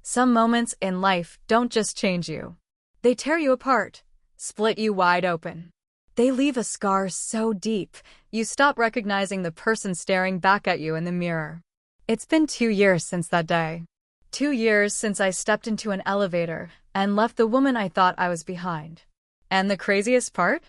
Some moments in life don't just change you. They tear you apart, split you wide open. They leave a scar so deep, you stop recognizing the person staring back at you in the mirror. It's been 2 years since that day. 2 years since I stepped into an elevator and left the woman I thought I was behind. And the craziest part?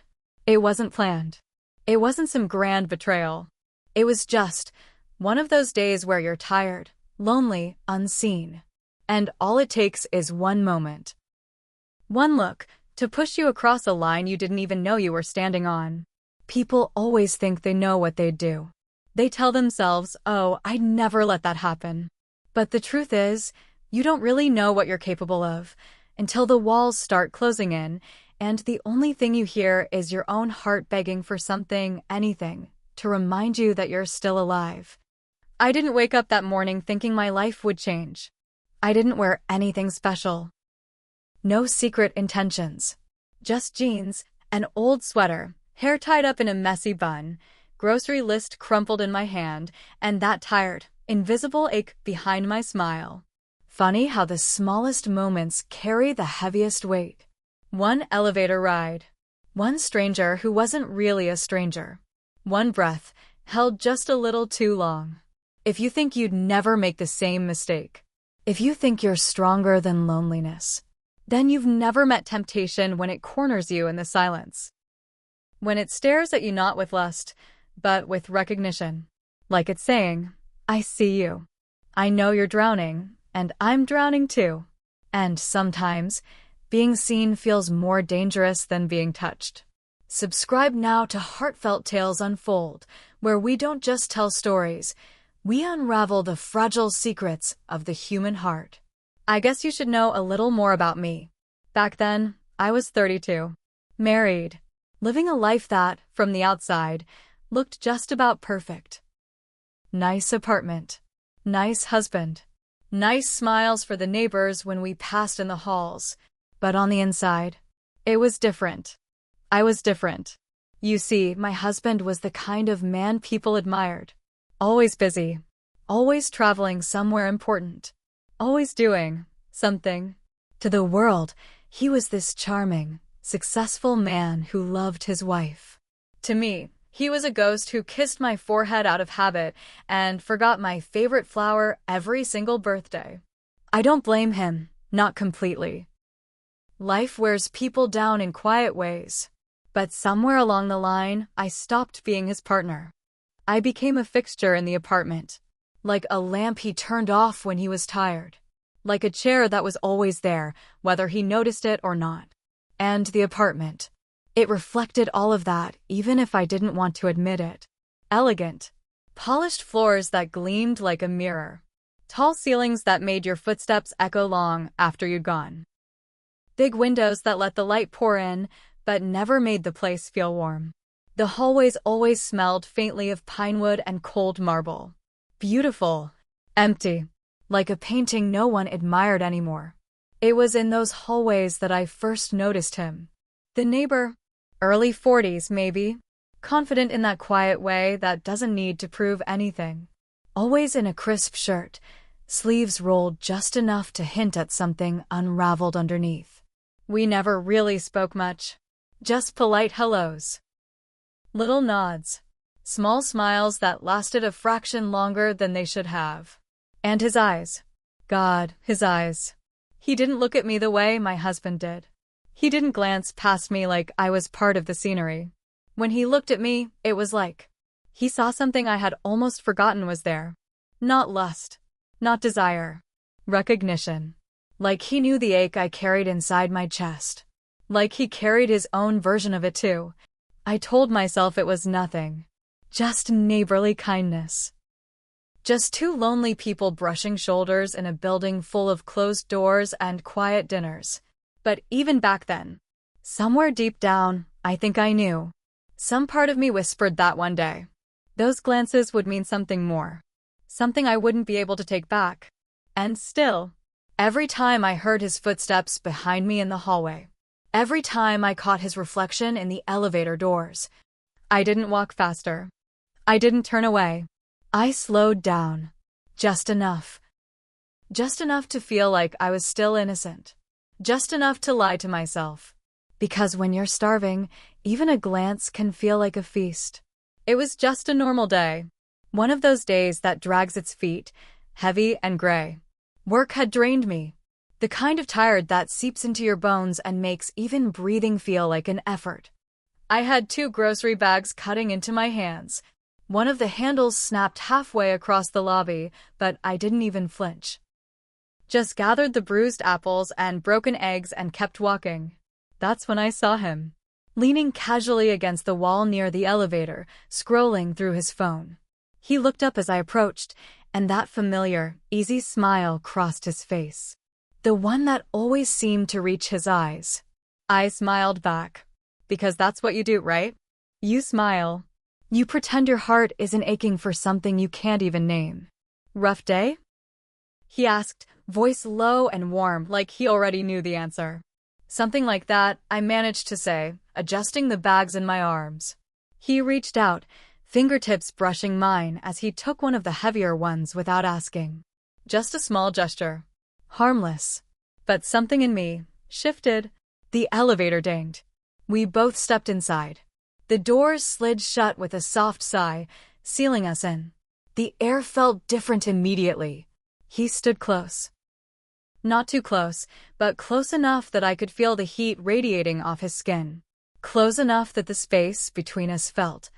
It wasn't planned. It wasn't some grand betrayal. It was just one of those days where you're tired, lonely, unseen. And all it takes is one moment. One look to push you across a line you didn't even know you were standing on. People always think they know what they'd do. They tell themselves, "Oh, I'd never let that happen." But the truth is, you don't really know what you're capable of until the walls start closing in, and the only thing you hear is your own heart begging for something, anything, to remind you that you're still alive. I didn't wake up that morning thinking my life would change. I didn't wear anything special. No secret intentions. Just jeans, an old sweater, hair tied up in a messy bun, grocery list crumpled in my hand, and that tired, invisible ache behind my smile. Funny how the smallest moments carry the heaviest weight. One elevator ride. One stranger who wasn't really a stranger. One breath, held just a little too long. If you think you'd never make the same mistake, if you think you're stronger than loneliness, then you've never met temptation when it corners you in the silence. When it stares at you not with lust, but with recognition. Like it's saying, "I see you. I know you're drowning, and I'm drowning too." And sometimes, being seen feels more dangerous than being touched. Subscribe now to Heartfelt Tales Unfold, where we don't just tell stories, we unravel the fragile secrets of the human heart. I guess you should know a little more about me. Back then, I was 32. Married. Living a life that, from the outside, looked just about perfect. Nice apartment. Nice husband. Nice smiles for the neighbors when we passed in the halls. But on the inside, it was different. I was different. You see, my husband was the kind of man people admired. Always busy. Always traveling somewhere important. Always doing something. To the world, he was this charming, successful man who loved his wife. To me, he was a ghost who kissed my forehead out of habit and forgot my favorite flower every single birthday. I don't blame him, not completely. Life wears people down in quiet ways. But somewhere along the line, I stopped being his partner. I became a fixture in the apartment. Like a lamp he turned off when he was tired. Like a chair that was always there, whether he noticed it or not. And the apartment. It reflected all of that, even if I didn't want to admit it. Elegant. Polished floors that gleamed like a mirror. Tall ceilings that made your footsteps echo long after you'd gone. Big windows that let the light pour in, but never made the place feel warm. The hallways always smelled faintly of pine wood and cold marble. Beautiful. Empty. Like a painting no one admired anymore. It was in those hallways that I first noticed him. The neighbor. Early 40s, maybe. Confident in that quiet way that doesn't need to prove anything. Always in a crisp shirt, sleeves rolled just enough to hint at something unraveled underneath. We never really spoke much. Just polite hellos. Little nods. Small smiles that lasted a fraction longer than they should have. And his eyes. God, his eyes. He didn't look at me the way my husband did. He didn't glance past me like I was part of the scenery. When he looked at me, it was like he saw something I had almost forgotten was there. Not lust. Not desire. Recognition. Like he knew the ache I carried inside my chest. Like he carried his own version of it too. I told myself it was nothing. Just neighborly kindness. Just two lonely people brushing shoulders in a building full of closed doors and quiet dinners. But even back then, somewhere deep down, I think I knew. Some part of me whispered that one day. Those glances would mean something more. Something I wouldn't be able to take back. And still, every time I heard his footsteps behind me in the hallway, every time I caught his reflection in the elevator doors, I didn't walk faster. I didn't turn away. I slowed down. Just enough. Just enough to feel like I was still innocent. Just enough to lie to myself. Because when you're starving, even a glance can feel like a feast. It was just a normal day. One of those days that drags its feet, heavy and gray. Work had drained me. The kind of tired that seeps into your bones and makes even breathing feel like an effort. I had 2 grocery bags cutting into my hands. One of the handles snapped halfway across the lobby, but I didn't even flinch. Just gathered the bruised apples and broken eggs and kept walking. That's when I saw him, leaning casually against the wall near the elevator, scrolling through his phone. He looked up as I approached, and that familiar, easy smile crossed his face. The one that always seemed to reach his eyes. I smiled back. Because that's what you do, right? You smile. You pretend your heart isn't aching for something you can't even name. Rough day? He asked, voice low and warm, like he already knew the answer. Something like that, I managed to say, adjusting the bags in my arms. He reached out, fingertips brushing mine as he took one of the heavier ones without asking. Just a small gesture. Harmless. But something in me shifted. The elevator dinged. We both stepped inside. The doors slid shut with a soft sigh, sealing us in. The air felt different immediately. He stood close. Not too close, but close enough that I could feel the heat radiating off his skin. Close enough that the space between us felt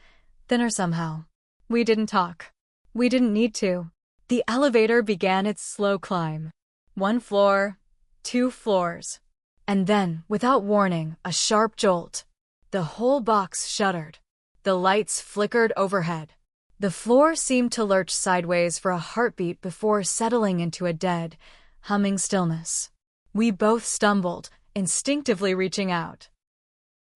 thinner somehow. We didn't talk. We didn't need to. The elevator began its slow climb. 1 floor, 2 floors. And then, without warning, a sharp jolt. The whole box shuddered. The lights flickered overhead. The floor seemed to lurch sideways for a heartbeat before settling into a dead, humming stillness. We both stumbled, instinctively reaching out.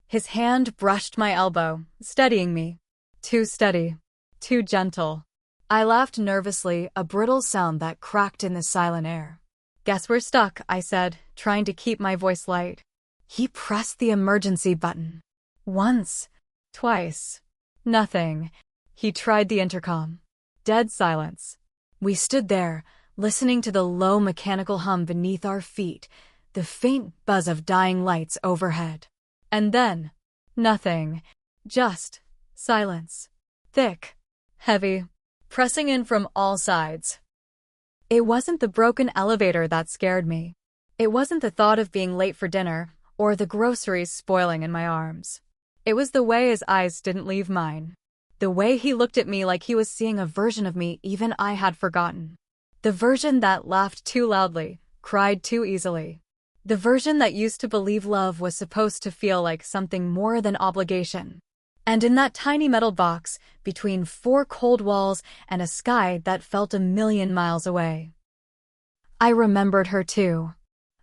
His hand brushed my elbow, steadying me. Too steady. Too gentle. I laughed nervously, a brittle sound that cracked in the silent air. Guess we're stuck, I said, trying to keep my voice light. He pressed the emergency button. Once. Twice. Nothing. He tried the intercom. Dead silence. We stood there, listening to the low mechanical hum beneath our feet, the faint buzz of dying lights overhead. And then, nothing. Just silence. Thick. Heavy. Pressing in from all sides. It wasn't the broken elevator that scared me. It wasn't the thought of being late for dinner, or the groceries spoiling in my arms. It was the way his eyes didn't leave mine. The way he looked at me like he was seeing a version of me even I had forgotten. The version that laughed too loudly, cried too easily. The version that used to believe love was supposed to feel like something more than obligation. And in that tiny metal box, between 4 cold walls and a sky that felt 1,000,000 miles away. I remembered her too.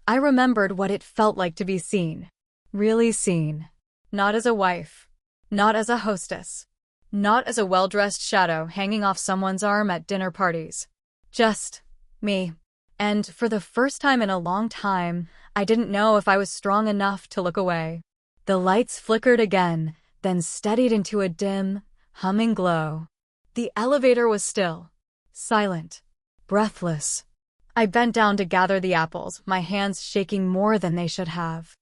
I remembered what it felt like to be seen. Really seen. Not as a wife. Not as a hostess. Not as a well-dressed shadow hanging off someone's arm at dinner parties. Just me. And for the first time in a long time, I didn't know if I was strong enough to look away. The lights flickered again, then steadied into a dim, humming glow. The elevator was still. Silent. Breathless. I bent down to gather the apples, my hands shaking more than they should have.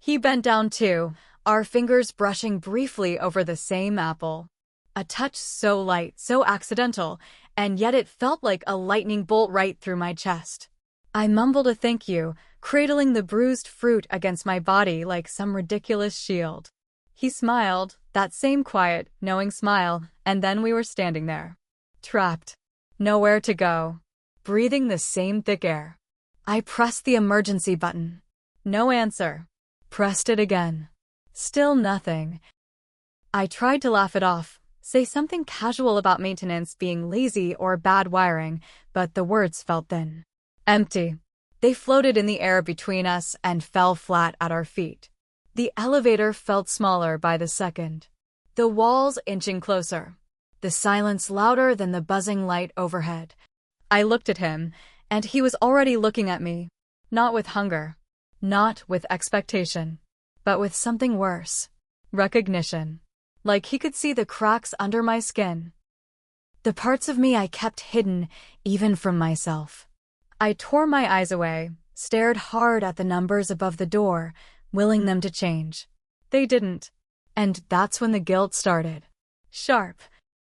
He bent down too, our fingers brushing briefly over the same apple. A touch so light, so accidental, and yet it felt like a lightning bolt right through my chest. I mumbled a thank you, cradling the bruised fruit against my body like some ridiculous shield. He smiled, that same quiet, knowing smile, and then we were standing there. Trapped. Nowhere to go. Breathing the same thick air. I pressed the emergency button. No answer. Pressed it again. Still nothing. I tried to laugh it off, say something casual about maintenance being lazy or bad wiring, but the words felt thin. Empty. They floated in the air between us and fell flat at our feet. The elevator felt smaller by the second. The walls inching closer. The silence louder than the buzzing light overhead. I looked at him, and he was already looking at me. Not with hunger. Not with expectation. But with something worse. Recognition. Like he could see the cracks under my skin. The parts of me I kept hidden, even from myself. I tore my eyes away, stared hard at the numbers above the door, willing them to change. They didn't. And that's when the guilt started. Sharp,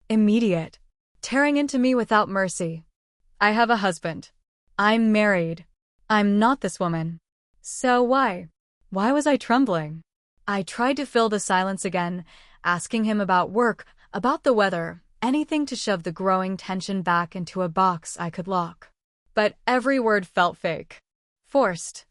immediate, tearing into me without mercy. I have a husband. I'm married. I'm not this woman. So why? Why was I trembling? I tried to fill the silence again, asking him about work, about the weather, anything to shove the growing tension back into a box I could lock. But every word felt fake. Forced.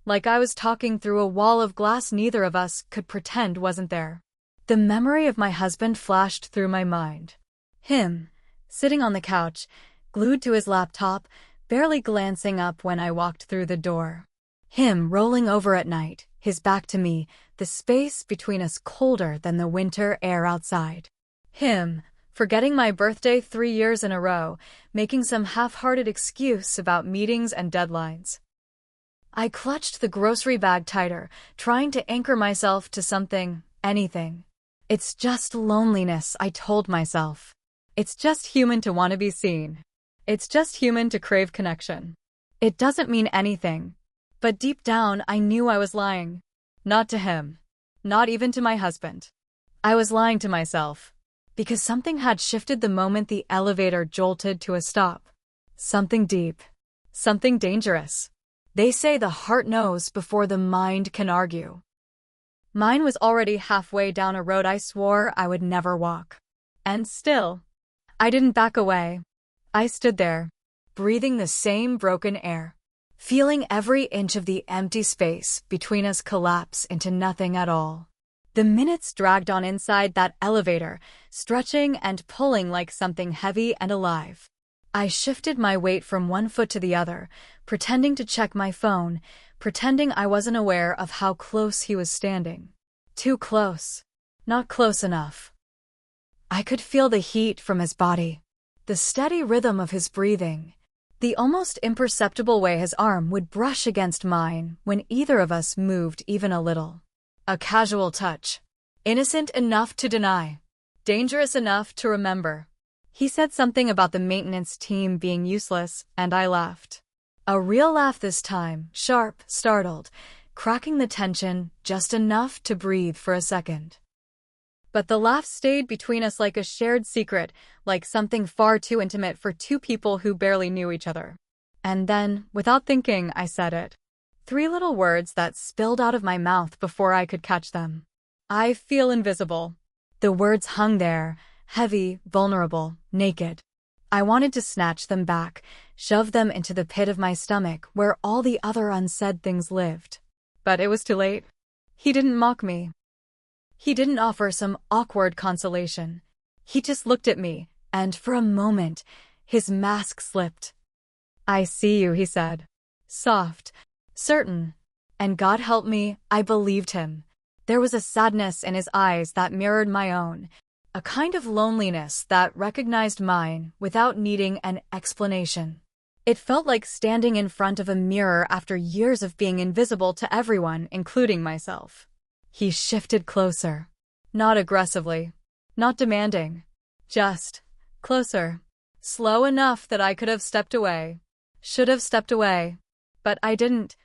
Like I was talking through a wall of glass neither of us could pretend wasn't there. The memory of my husband flashed through my mind. Him, sitting on the couch, glued to his laptop, barely glancing up when I walked through the door. Him rolling over at night, his back to me, the space between us colder than the winter air outside. Him, forgetting my birthday 3 years in a row, making some half-hearted excuse about meetings and deadlines. I clutched the grocery bag tighter, trying to anchor myself to something, anything. It's just loneliness, I told myself. It's just human to want to be seen. It's just human to crave connection. It doesn't mean anything. But deep down, I knew I was lying. Not to him. Not even to my husband. I was lying to myself. Because something had shifted the moment the elevator jolted to a stop. Something deep. Something dangerous. They say the heart knows before the mind can argue. Mine was already halfway down a road I swore I would never walk. And still, I didn't back away. I stood there, breathing the same broken air, feeling every inch of the empty space between us collapse into nothing at all. The minutes dragged on inside that elevator, stretching and pulling like something heavy and alive. I shifted my weight from one foot to the other, pretending to check my phone, pretending I wasn't aware of how close he was standing. Too close. Not close enough. I could feel the heat from his body, the steady rhythm of his breathing, the almost imperceptible way his arm would brush against mine when either of us moved even a little. A casual touch. Innocent enough to deny. Dangerous enough to remember. He said something about the maintenance team being useless, and I laughed. A real laugh this time, sharp, startled, cracking the tension just enough to breathe for a second. But the laugh stayed between us like a shared secret, like something far too intimate for two people who barely knew each other. And then, without thinking, I said it. 3 little words that spilled out of my mouth before I could catch them. I feel invisible. The words hung there, heavy, vulnerable, naked. I wanted to snatch them back, shove them into the pit of my stomach where all the other unsaid things lived. But it was too late. He didn't mock me. He didn't offer some awkward consolation. He just looked at me, and for a moment, his mask slipped. "I see you," he said. Soft, certain. And God help me, I believed him. There was a sadness in his eyes that mirrored my own, a kind of loneliness that recognized mine without needing an explanation. It felt like standing in front of a mirror after years of being invisible to everyone, including myself. He shifted closer. Not aggressively. Not demanding. Just closer. Slow enough that I could have stepped away. Should have stepped away. But I didn't.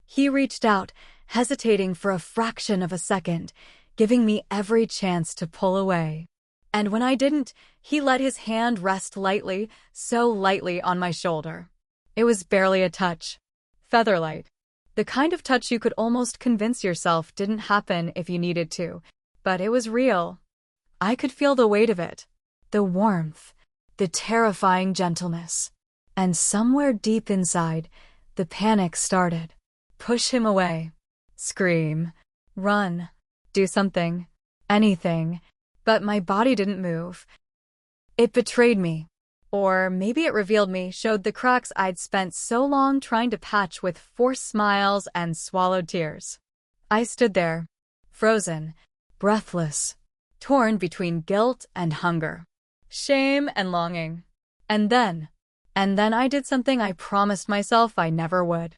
He reached out, hesitating for a fraction of a second, giving me every chance to pull away. And when I didn't, he let his hand rest lightly, so lightly on my shoulder. It was barely a touch. Featherlight. The kind of touch you could almost convince yourself didn't happen if you needed to. But it was real. I could feel the weight of it. The warmth. The terrifying gentleness. And somewhere deep inside, the panic started. Push him away. Scream. Run. Do something. Anything. But my body didn't move. It betrayed me. Or maybe it revealed me, showed the cracks I'd spent so long trying to patch with forced smiles and swallowed tears. I stood there, frozen, breathless, torn between guilt and hunger, shame and longing. And then I did something I promised myself I never would.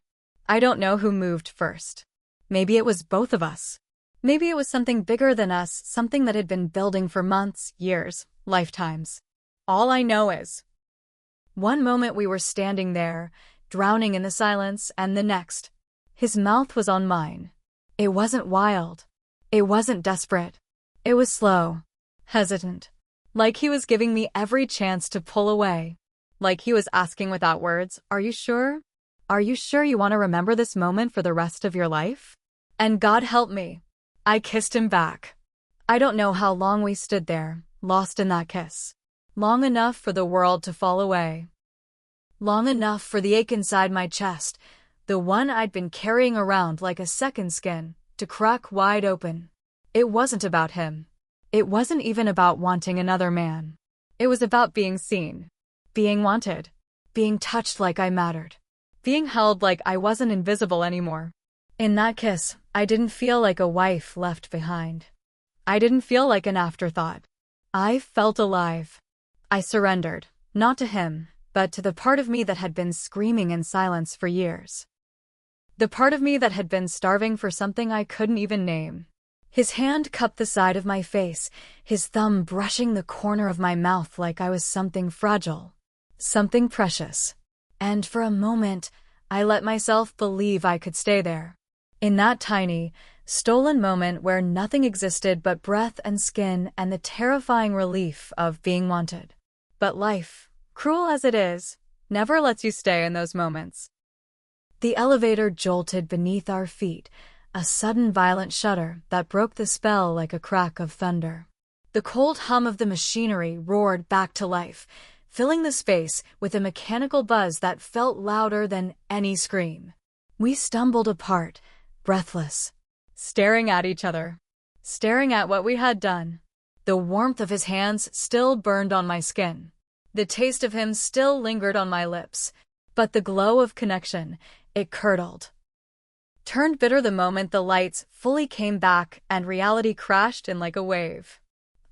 I don't know who moved first. Maybe it was both of us. Maybe it was something bigger than us, something that had been building for months, years, lifetimes. All I know is, One moment we were standing there, drowning in the silence, and the next, his mouth was on mine. It wasn't wild. It wasn't desperate. It was slow, hesitant. Like he was giving me every chance to pull away. Like he was asking without words, "Are you sure? Are you sure you want to remember this moment for the rest of your life?" And God help me, I kissed him back. I don't know how long we stood there, lost in that kiss. Long enough for the world to fall away. Long enough for the ache inside my chest, the one I'd been carrying around like a second skin, to crack wide open. It wasn't about him. It wasn't even about wanting another man. It was about being seen, being wanted, being touched like I mattered, being held like I wasn't invisible anymore. In that kiss, I didn't feel like a wife left behind. I didn't feel like an afterthought. I felt alive. I surrendered, not to him, but to the part of me that had been screaming in silence for years. The part of me that had been starving for something I couldn't even name. His hand cupped the side of my face, his thumb brushing the corner of my mouth like I was something fragile, something precious. And for a moment, I let myself believe I could stay there. In that tiny, stolen moment where nothing existed but breath and skin and the terrifying relief of being wanted. But life, cruel as it is, never lets you stay in those moments. The elevator jolted beneath our feet, a sudden violent shudder that broke the spell like a crack of thunder. The cold hum of the machinery roared back to life, filling the space with a mechanical buzz that felt louder than any scream. We stumbled apart, breathless, staring at each other, staring at what we had done. The warmth of his hands still burned on my skin. The taste of him still lingered on my lips, but the glow of connection, it curdled. Turned bitter the moment the lights fully came back and reality crashed in like a wave.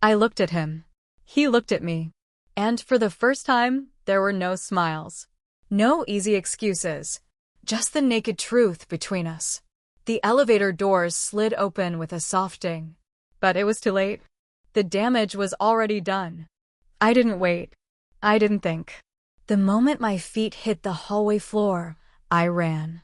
I looked at him. He looked at me. And for the first time, there were no smiles. No easy excuses. Just the naked truth between us. The elevator doors slid open with a soft ding. But it was too late. The damage was already done. I didn't wait. I didn't think. The moment my feet hit the hallway floor, I ran.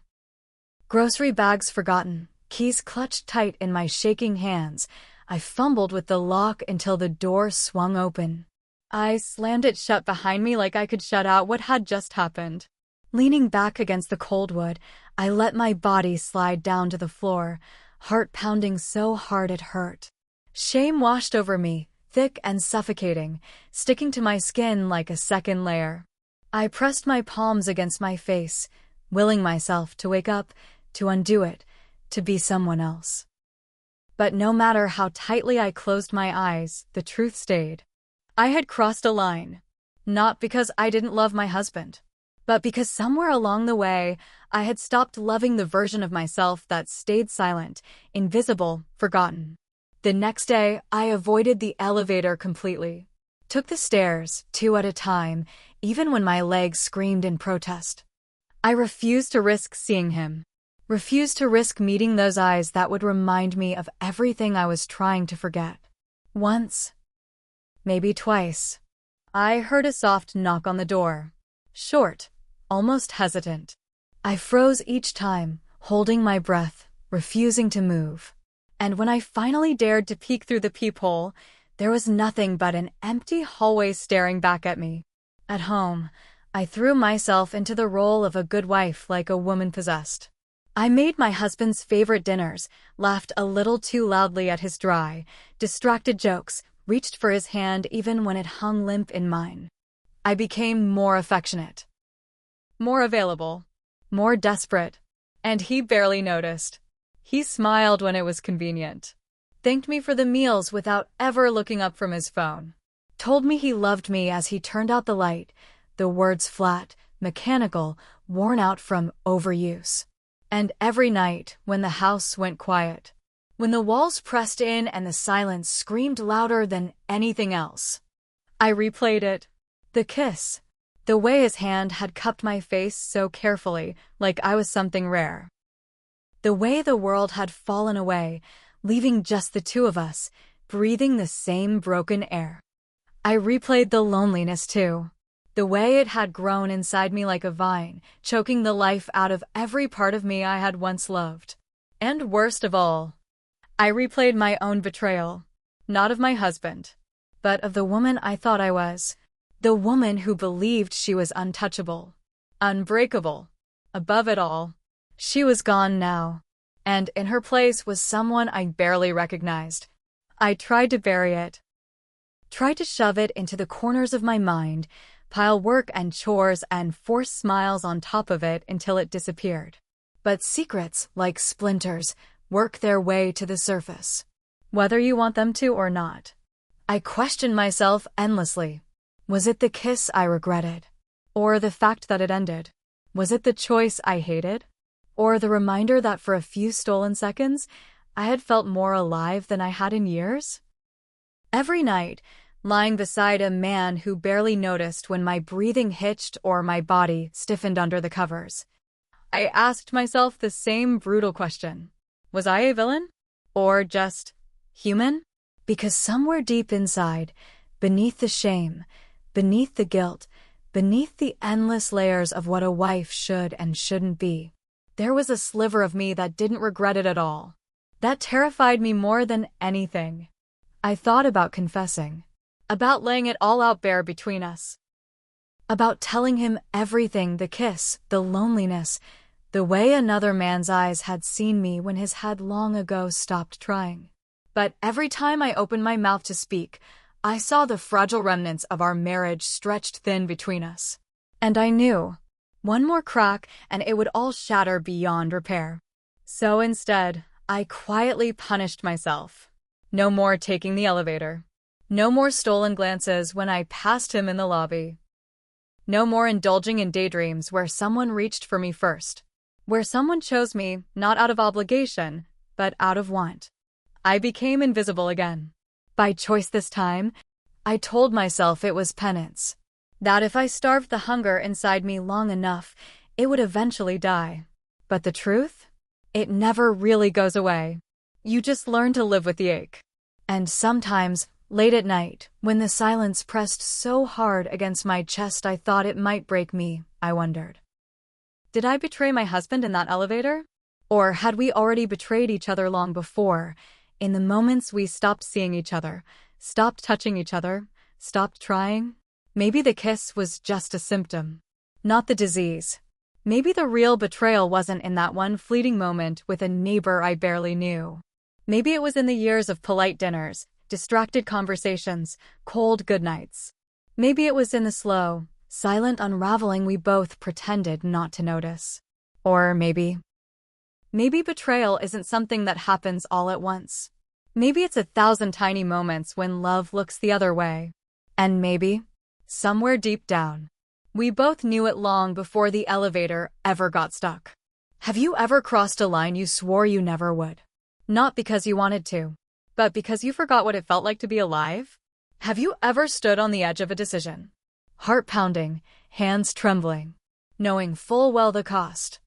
Grocery bags forgotten, keys clutched tight in my shaking hands, I fumbled with the lock until the door swung open. I slammed it shut behind me like I could shut out what had just happened. Leaning back against the cold wood, I let my body slide down to the floor, heart pounding so hard it hurt. Shame washed over me, thick and suffocating, sticking to my skin like a second layer. I pressed my palms against my face, willing myself to wake up, to undo it, to be someone else. But no matter how tightly I closed my eyes, the truth stayed. I had crossed a line. Not because I didn't love my husband, but because somewhere along the way, I had stopped loving the version of myself that stayed silent, invisible, forgotten. The next day, I avoided the elevator completely. Took the stairs, 2 at a time, even when my legs screamed in protest. I refused to risk seeing him. Refused to risk meeting those eyes that would remind me of everything I was trying to forget. Once, maybe twice, I heard a soft knock on the door. Short, almost hesitant. I froze each time, holding my breath, refusing to move. And when I finally dared to peek through the peephole, there was nothing but an empty hallway staring back at me. At home, I threw myself into the role of a good wife like a woman possessed. I made my husband's favorite dinners, laughed a little too loudly at his dry, distracted jokes, reached for his hand even when it hung limp in mine. I became more affectionate, more available, more desperate, and he barely noticed. He smiled when it was convenient, thanked me for the meals without ever looking up from his phone, told me he loved me as he turned out the light, the words flat, mechanical, worn out from overuse. And every night, when the house went quiet, when the walls pressed in and the silence screamed louder than anything else, I replayed it. The kiss. The way his hand had cupped my face so carefully, like I was something rare. The way the world had fallen away, leaving just the two of us, breathing the same broken air. I replayed the loneliness too. The way it had grown inside me like a vine, choking the life out of every part of me I had once loved. And worst of all, I replayed my own betrayal, not of my husband, but of the woman I thought I was. The woman who believed she was untouchable, unbreakable, above it all. She was gone now, and in her place was someone I barely recognized. I tried to bury it, tried to shove it into the corners of my mind, pile work and chores and force smiles on top of it until it disappeared. But secrets, like splinters, work their way to the surface, whether you want them to or not. I questioned myself endlessly. Was it the kiss I regretted? Or the fact that it ended? Was it the choice I hated? Or the reminder that for a few stolen seconds, I had felt more alive than I had in years? Every night, lying beside a man who barely noticed when my breathing hitched or my body stiffened under the covers, I asked myself the same brutal question. Was I a villain? Or just human? Because somewhere deep inside, beneath the shame, beneath the guilt, beneath the endless layers of what a wife should and shouldn't be, there was a sliver of me that didn't regret it at all. That terrified me more than anything. I thought about confessing, about laying it all out bare between us, about telling him everything, the kiss, the loneliness, the way another man's eyes had seen me when his had long ago stopped trying. But every time I opened my mouth to speak, I saw the fragile remnants of our marriage stretched thin between us. And I knew, one more crack and it would all shatter beyond repair. So instead, I quietly punished myself. No more taking the elevator. No more stolen glances when I passed him in the lobby. No more indulging in daydreams where someone reached for me first, where someone chose me not out of obligation, but out of want. I became invisible again. By choice this time, I told myself it was penance, that if I starved the hunger inside me long enough, it would eventually die. But the truth? It never really goes away. You just learn to live with the ache. And sometimes, late at night, when the silence pressed so hard against my chest I thought it might break me, I wondered, did I betray my husband in that elevator? Or had we already betrayed each other long before, in the moments we stopped seeing each other, stopped touching each other, stopped trying? Maybe the kiss was just a symptom, not the disease. Maybe the real betrayal wasn't in that one fleeting moment with a neighbor I barely knew. Maybe it was in the years of polite dinners, distracted conversations, cold goodnights. Maybe it was in the slow, silent unraveling we both pretended not to notice. Or maybe betrayal isn't something that happens all at once. Maybe it's 1,000 tiny moments when love looks the other way. And maybe, somewhere deep down, we both knew it long before the elevator ever got stuck. Have you ever crossed a line you swore you never would? Not because you wanted to, but because you forgot what it felt like to be alive? Have you ever stood on the edge of a decision, heart pounding, hands trembling, knowing full well the cost,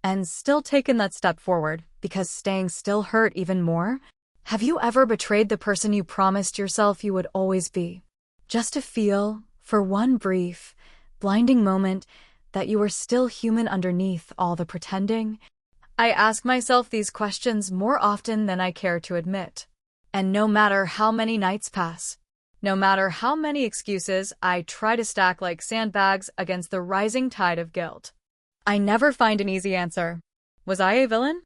and still taken that step forward because staying still hurt even more? Have you ever betrayed the person you promised yourself you would always be, just to feel, for one brief, blinding moment, that you were still human underneath all the pretending? I ask myself these questions more often than I care to admit. And no matter how many nights pass, no matter how many excuses I try to stack like sandbags against the rising tide of guilt, I never find an easy answer. Was I a villain?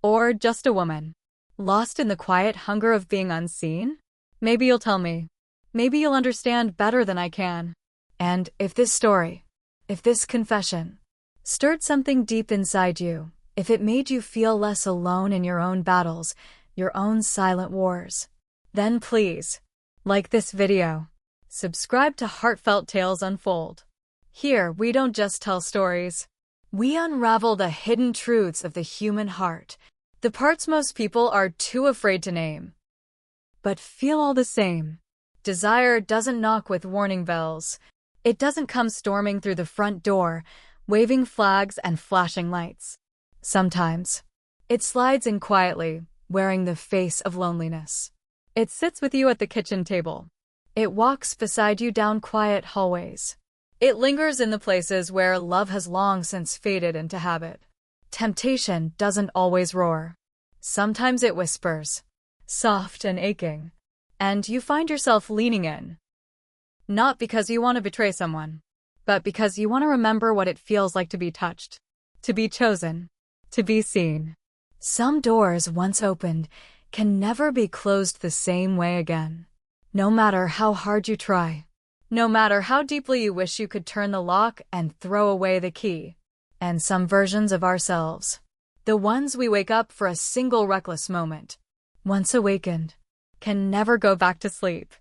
Or just a woman, lost in the quiet hunger of being unseen? Maybe you'll tell me. Maybe you'll understand better than I can. And if this story, if this confession, stirred something deep inside you, if it made you feel less alone in your own battles, your own silent wars, then please, like this video, subscribe to Heartfelt Tales Unfold. Here, we don't just tell stories. We unravel the hidden truths of the human heart, the parts most people are too afraid to name, but feel all the same. Desire doesn't knock with warning bells. It doesn't come storming through the front door, waving flags and flashing lights. Sometimes, it slides in quietly, wearing the face of loneliness. It sits with you at the kitchen table. It walks beside you down quiet hallways. It lingers in the places where love has long since faded into habit. Temptation doesn't always roar. Sometimes it whispers, soft and aching, and you find yourself leaning in. Not because you want to betray someone, but because you want to remember what it feels like to be touched, to be chosen, to be seen. Some doors once opened can never be closed the same way again. No matter how hard you try, no matter how deeply you wish you could turn the lock and throw away the key. And some versions of ourselves, the ones we wake up for a single reckless moment, once awakened, can never go back to sleep.